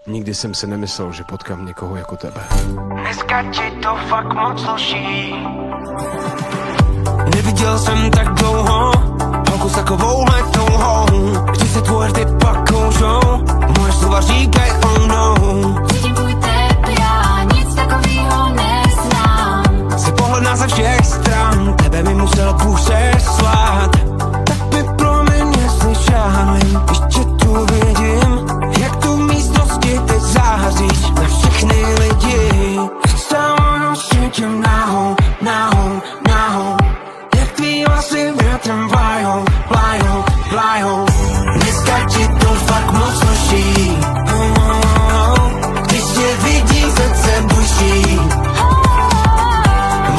Nikdy jsem si nemyslel, že potkám někoho jako tebe. Dneska ti to fakt moc sluší. Neviděl jsem tak dlouho holku s takovouhle touhou. Vždy se tvoje rty pak kouřou, moje slova říkaj oh no. Cítím tvůj tep, já nic takovýho neznám. Se pohled na ze všech stran, tebe mi musel Bůh seslát. Tak mi promiň, jestli žádným, když tě tu vidím, jak tu v místnosti teď záříš na všechny lidi. Stávanou světím nahou, nahou, nahou, jak tvý vlasy větrem vlajou, vlajou, vlajou. Dneska ti to fakt moc sluší, když tě vidím, srdce buší.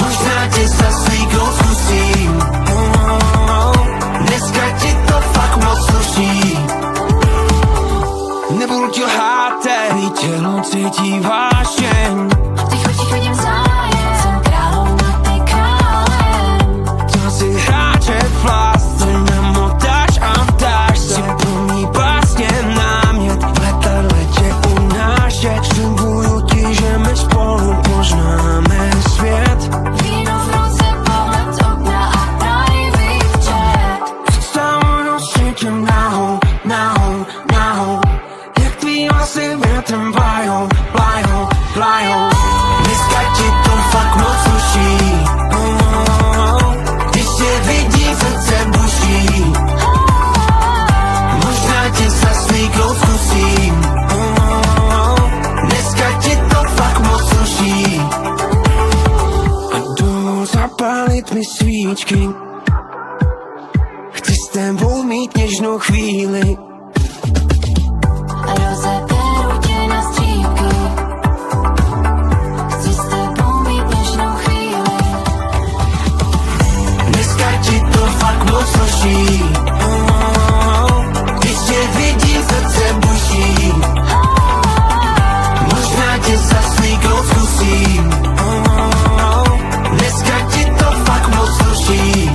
Možná tě za slíknout zkusím, dneska ti to fakt moc sluší. Nebudu ti lhát, tvý tělo cítí vášeň. V těch očích vidím zájem, jsem královna, ty králem. To si hráče v lásce namotáš a vdáš se. Pro mý básně námět, v letadle tě unášet. Slibuju ti, že my spolu poznáme svět. Víno v ruce, pohled z okna a private chat. Stávanou světím nahou, nahou, nahou, jak tvý vlasy větrem vlajou, vlajou, vlajou. Dneska ti to fakt moc sluší, když tě vidí, srdce buší. Možná tě zaslíknout zkusím, dneska ti to fakt moc sluší. A jdu zapálit mi svíčky, chci s tebou mít něžnou chvíli. A rozeberu tě na střípky, chci s tebou mít něžnou chvíli. Dneska ti to fakt moc sluší, když tě vidím, srdce buší. Možná tě zaslíknout zkusím, dneska ti to fakt moc sluší.